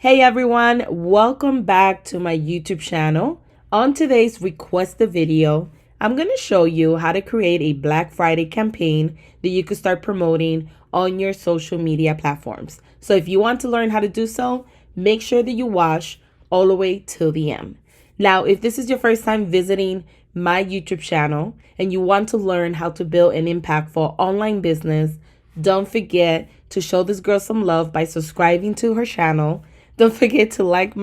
Hey everyone, welcome back to my YouTube channel. On today's requested video, I'm going to show you how to create a Black Friday campaign that you can start promoting on your social media platforms. So if you want to learn how to do so, make sure that you watch all the way till the end. Now, if this is your first time visiting my YouTube channel and you want to learn how to build an impactful online business, don't forget to show this girl some love by subscribing to her channel. Don't forget to like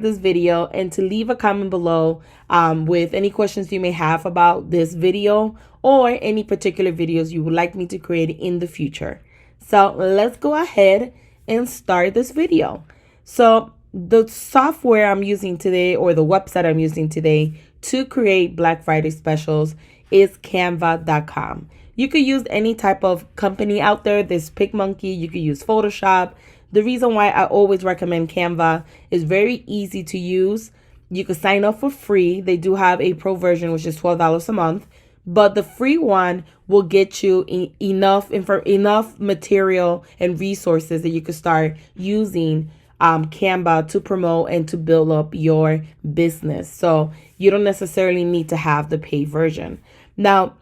this video and to leave a comment below with any questions you may have about this video or any particular videos you would like me to create in the future. So let's go ahead and start this video. So the software I'm using today, or the website I'm using today to create Black Friday specials, is Canva.com. You could use any type of company out there. There's PicMonkey, you could use Photoshop. The reason why I always recommend Canva is very easy to use. You can sign up for free. They do have a pro version, which is $12 a month. But the free one will get you enough material and resources that you can start using Canva to promote and to build up your business. So you don't necessarily need to have the paid version. Now,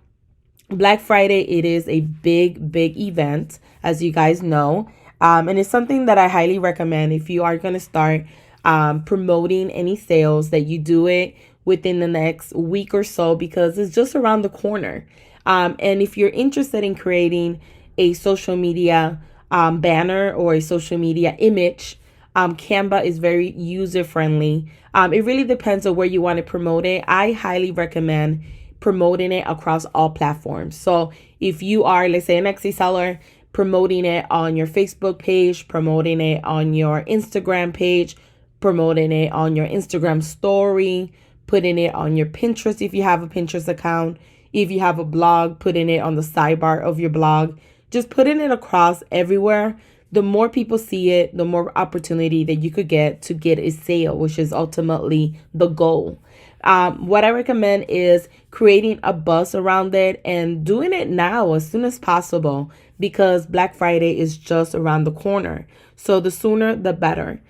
Black Friday, it is a big event, as you guys know. And it's something that I highly recommend if you are going to start promoting any sales, that you do it within the next week or so, because it's just around the corner. And if you're interested in creating a social media banner or a social media image, Canva is very user friendly. It really depends on where you want to promote it. I highly recommend promoting it across all platforms. So if you are, let's say, an Etsy seller, promoting it on your Facebook page, promoting it on your Instagram page, promoting it on your Instagram story, putting it on your Pinterest if you have a Pinterest account, if you have a blog, putting it on the sidebar of your blog, just putting it across everywhere. The more people see it, the more opportunity that you could get to get a sale, which is ultimately the goal. What I recommend is creating a buzz around it and doing it now as soon as possible, because Black Friday is just around the corner. So the sooner, the better.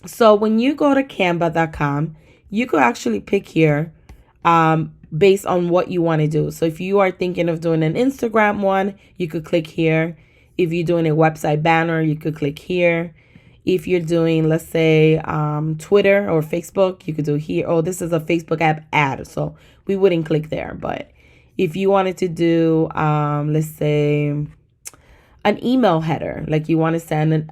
So when you go to canva.com, you could actually pick here based on what you want to do. So if you are thinking of doing an Instagram one, you could click here. If you're doing a website banner, you could click here. If you're doing, let's say, Twitter or Facebook, you could do here. Oh, this is a Facebook app ad, so we wouldn't click there. But if you wanted to do, let's say, an email header, like you want to send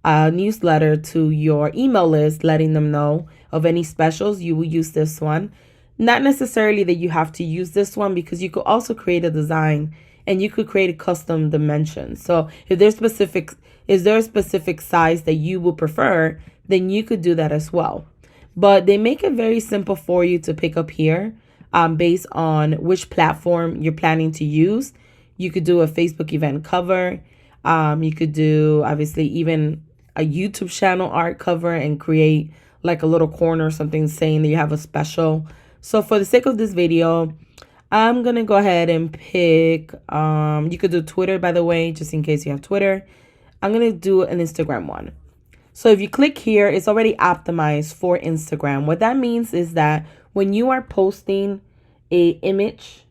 a newsletter to your email list, letting them know of any specials, you will use this one. Not necessarily that you have to use this one, because you could also create a design and you could create a custom dimension. So if there's is there a specific size that you would prefer, then you could do that as well. But they make it very simple for you to pick up here based on which platform you're planning to use. You could do a Facebook event cover. You could do, obviously, even a YouTube channel art cover and create like a little corner or something saying that you have a special. So for the sake of this video, I'm going to go ahead and pick, you could do Twitter, by the way, just in case you have Twitter. I'm going to do an Instagram one. So if you click here, it's already optimized for Instagram. What that means is that when you are posting a image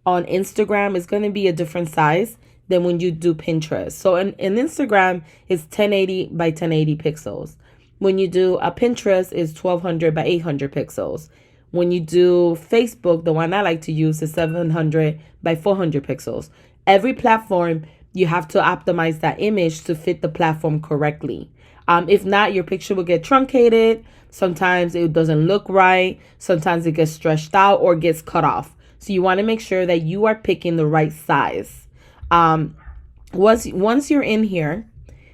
on Instagram, it's going to be a different size than when you do Pinterest. So in Instagram, it's 1080 by 1080 pixels. When you do a Pinterest, it's 1200 by 800 pixels. When you do Facebook, the one I like to use is 700 by 400 pixels. Every platform, you have to optimize that image to fit the platform correctly. If not, your picture will get truncated. Sometimes it doesn't look right. Sometimes it gets stretched out or gets cut off. So you want to make sure that you are picking the right size. Once you're in here,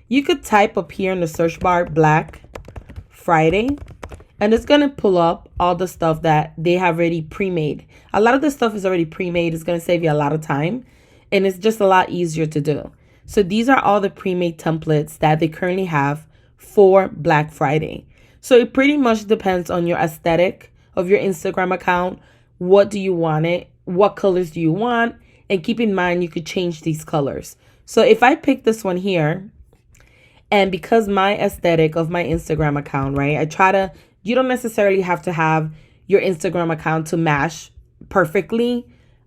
you could type up here in the search bar Black Friday, and it's going to pull up all the stuff that they have already pre-made. A lot of the stuff is already pre-made. It's going to save you a lot of time, and it's just a lot easier to do. So these are all the pre-made templates that they currently have for Black Friday. So it pretty much depends on your aesthetic of your Instagram account. What do you want it? What colors do you want? And keep in mind, you could change these colors. So if I pick this one here, And because my aesthetic of my Instagram account, right, you don't necessarily have to have your Instagram account to match perfectly.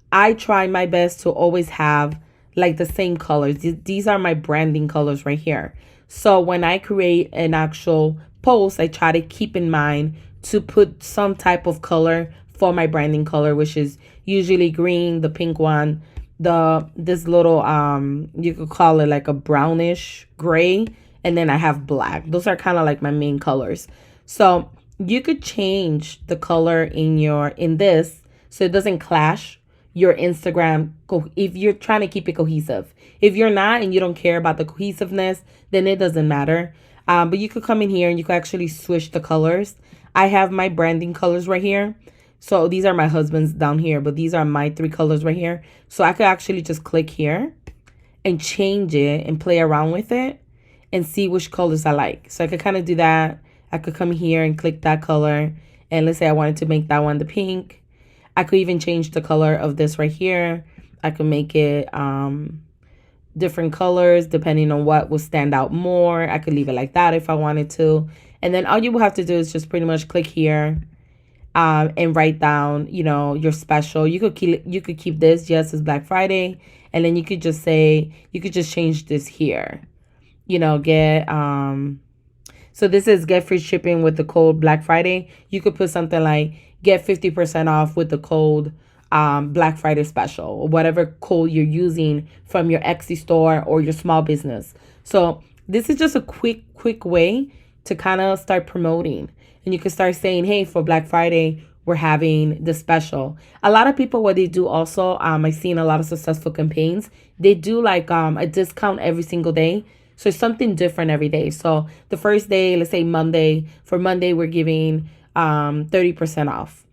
I try my best to always have like the same colors. These are my branding colors right here. So when I create an actual post, I try to keep in mind to put some type of color for my branding color, which is usually green, the pink one, this little you could call it like a brownish gray, and then I have black. Those are kind of like my main colors. So you could change the color in this so it doesn't clash your Instagram if you're trying to keep it cohesive. If you're not and you don't care about the cohesiveness, then it doesn't matter. But you could come in here and you could actually switch the colors. I have my branding colors right here. So these are my husband's down here, but these are my 3 colors right here. So I could actually just click here and change it and play around with it and see which colors I like. So I could kind of do that. I could come here and click that color. And let's say I wanted to make that one the pink. I could even change the color of this right here. I could make it different colors depending on what will stand out more. I could leave it like that if I wanted to. And then all you will have to do is just pretty much click here and write down, your special. You could keep this, yes, it's Black Friday. And then you could just change this here. So this is get free shipping with the code Black Friday. You could put something like get 50% off with the code Black Friday special, or whatever code you're using from your Etsy store or your small business. So this is just a quick way to kind of start promoting. And you can start saying, hey, for Black Friday, we're having this special. A lot of people, what they do also, I've seen a lot of successful campaigns. They do like a discount every single day. So it's something different every day. So the first day, let's say Monday, for Monday, we're giving 30% off.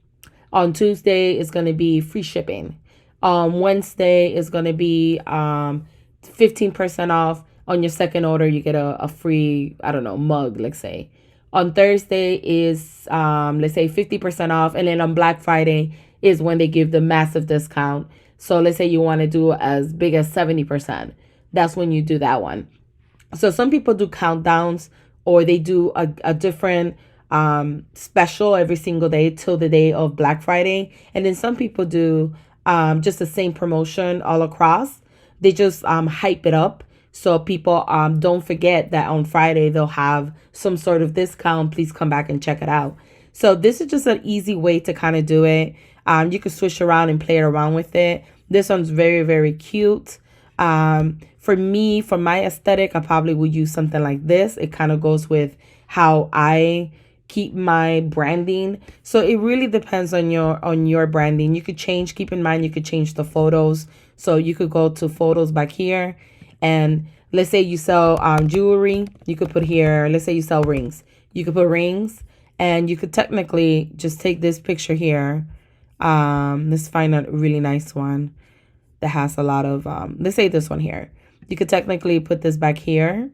On Tuesday, it's going to be free shipping. On Wednesday, it's going to be 15% off. On your second order, you get a free, mug, let's say. On Thursday is, let's say, 50% off. And then on Black Friday is when they give the massive discount. So let's say you want to do as big as 70%. That's when you do that one. So some people do countdowns, or they do a different special every single day till the day of Black Friday. And then some people do just the same promotion all across. They just hype it up. So people don't forget that on Friday they'll have some sort of discount. Please come back and check it out. So this is just an easy way to kind of do it. You can switch around and play around with it. This one's very, very cute. For me, for my aesthetic, I probably would use something like this. It kind of goes with how I keep my branding. So it really depends on your branding. You could change, keep in mind, you could change the photos. So you could go to photos back here, and let's say you sell jewelry, you could put here, let's say you sell rings. You could put rings, and you could technically just take this picture here. Let's find a really nice one that has a lot of, let's say this one here. You could technically put this back here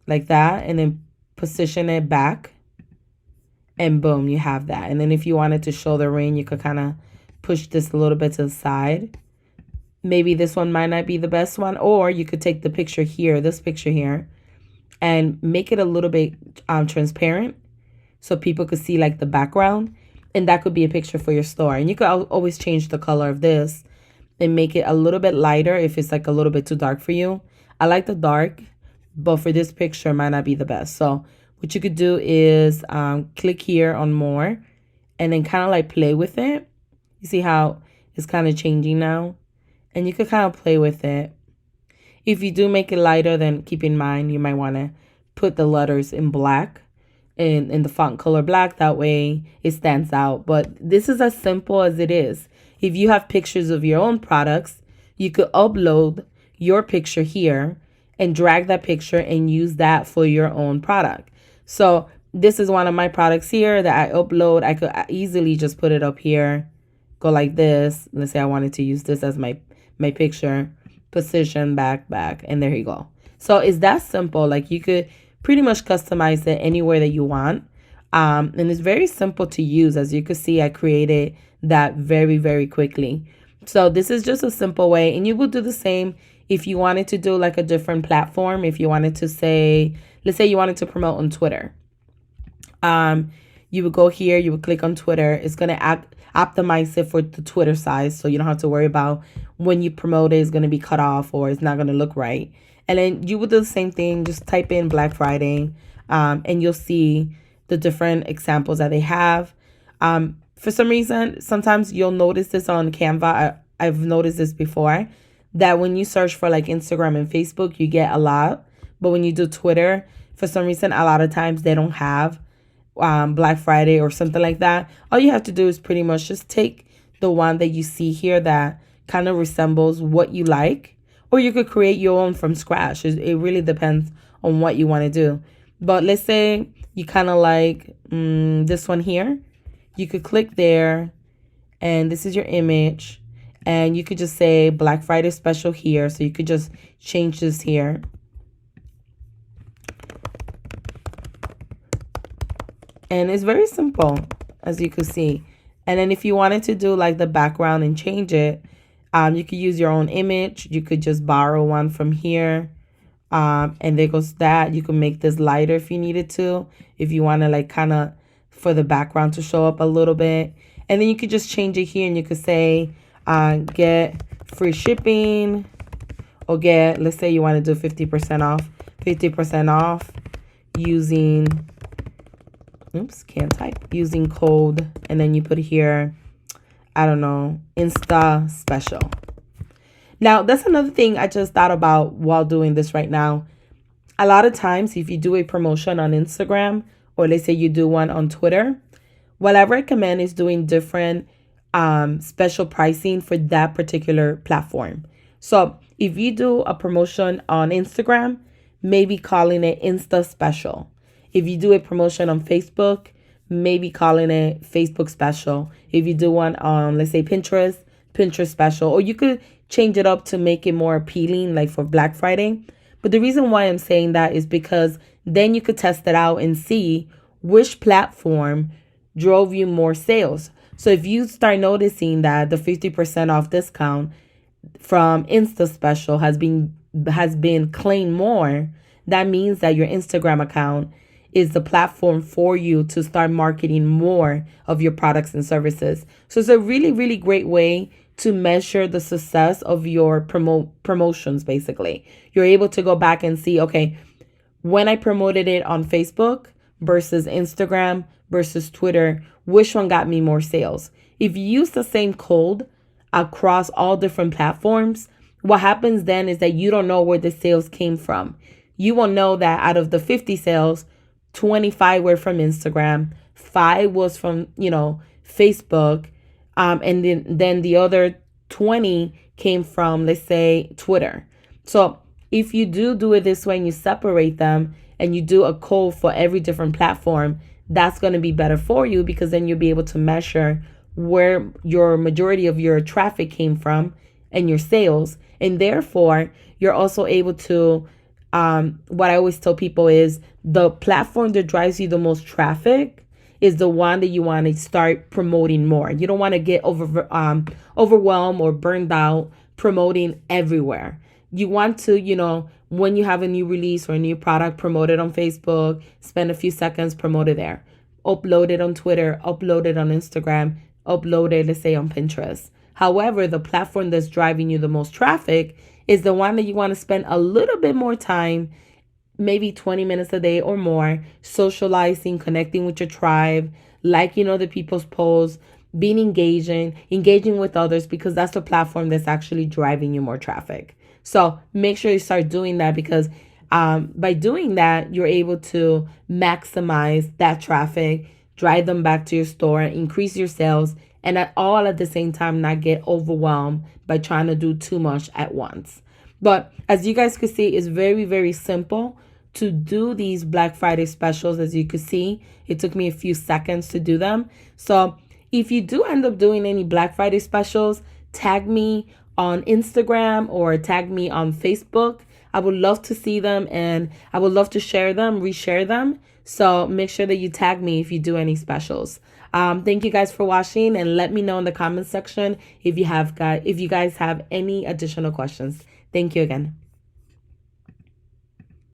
like that, and then position it back, and boom, you have that. And then if you wanted to show the ring, you could kind of push this a little bit to the side. Maybe this one might not be the best one, or you could take the picture here, this picture here, and make it a little bit transparent so people could see like the background, and that could be a picture for your store. And you could always change the color of this and make it a little bit lighter if it's like a little bit too dark for you. I like the dark, but for this picture, it might not be the best. So what you could do is click here on more, and then kind of like play with it. You see how it's kind of changing now? And you could kind of play with it. If you do make it lighter, then keep in mind, you might want to put the letters in black, in the font color black. That way it stands out. But this is as simple as it is. If you have pictures of your own products, you could upload your picture here and drag that picture and use that for your own product. So this is one of my products here that I upload. I could easily just put it up here, go like this. Let's say I wanted to use this as my picture, position back, and there you go. So it's that simple. Like you could pretty much customize it anywhere that you want. And it's very simple to use. As you can see, I created that very, very quickly. So this is just a simple way, and you will do the same if you wanted to do like a different platform. If you wanted to say, let's say you wanted to promote on Twitter. You would go here, you would click on Twitter. It's going to optimize it for the Twitter size, so you don't have to worry about when you promote it, it's going to be cut off or it's not going to look right. And then you would do the same thing, just type in Black Friday, and you'll see the different examples that they have. For some reason, sometimes you'll notice this on Canva. I've noticed this before, that when you search for like Instagram and Facebook, you get a lot. But when you do Twitter, for some reason, a lot of times they don't have Black Friday or something like that. All you have to do is pretty much just take the one that you see here that kind of resembles what you like, or you could create your own from scratch. It really depends on what you want to do. But let's say you kind of like this one here. You could click there, and this is your image, and you could just say Black Friday special here. So you could just change this here. And it's very simple, as you can see. And then if you wanted to do like the background and change it, you could use your own image. You could just borrow one from here. And there goes that. You can make this lighter if you needed to, if you want to like kind of for the background to show up a little bit. And then you could just change it here, and you could say get free shipping, or get, let's say you want to do 50% off using, using code, and then you put here, I don't know, Insta special. Now, that's another thing I just thought about while doing this right now. A lot of times, if you do a promotion on Instagram, or let's say you do one on Twitter, what I recommend is doing different special pricing for that particular platform. So if you do a promotion on Instagram, maybe calling it Insta special. If you do a promotion on Facebook, maybe calling it Facebook special. If you do one on, let's say, Pinterest special. Or you could change it up to make it more appealing, like for Black Friday. But the reason why I'm saying that is because then you could test it out and see which platform drove you more sales. So if you start noticing that the 50% off discount from Insta special has been claimed more, that means that your Instagram account is the platform for you to start marketing more of your products and services. So it's a really, really great way to measure the success of your promotions, basically. You're able to go back and see, okay, when I promoted it on Facebook versus Instagram versus Twitter, which one got me more sales? If you use the same code across all different platforms, what happens then is that you don't know where the sales came from. You will know that out of the 50 sales, 25 were from Instagram, 5 was from, Facebook, and then the other 20 came from, let's say, Twitter. So if you do it this way and you separate them and you do a code for every different platform, that's going to be better for you, because then you'll be able to measure where your majority of your traffic came from and your sales. And therefore, you're also able to, what I always tell people is the platform that drives you the most traffic is the one that you want to start promoting more. You don't want to get overwhelmed or burned out promoting everywhere. You want to, when you have a new release or a new product, promote it on Facebook, spend a few seconds, promote it there. Upload it on Twitter, upload it on Instagram, upload it, let's say, on Pinterest. However, the platform that's driving you the most traffic is the one that you want to spend a little bit more time, maybe 20 minutes a day or more, socializing, connecting with your tribe, liking other people's posts, being engaging with others, because that's the platform that's actually driving you more traffic. So make sure you start doing that, because by doing that, you're able to maximize that traffic, drive them back to your store, increase your sales, and at the same time not get overwhelmed by trying to do too much at once. But as you guys could see, it's very, very simple to do these Black Friday specials. As you could see, it took me a few seconds to do them. So if you do end up doing any Black Friday specials, tag me on Instagram or tag me on Facebook. I would love to see them, and I would love to share them, reshare them. So make sure that you tag me if you do any specials. Thank you guys for watching, and let me know in the comment section if you guys have any additional questions. Thank you again.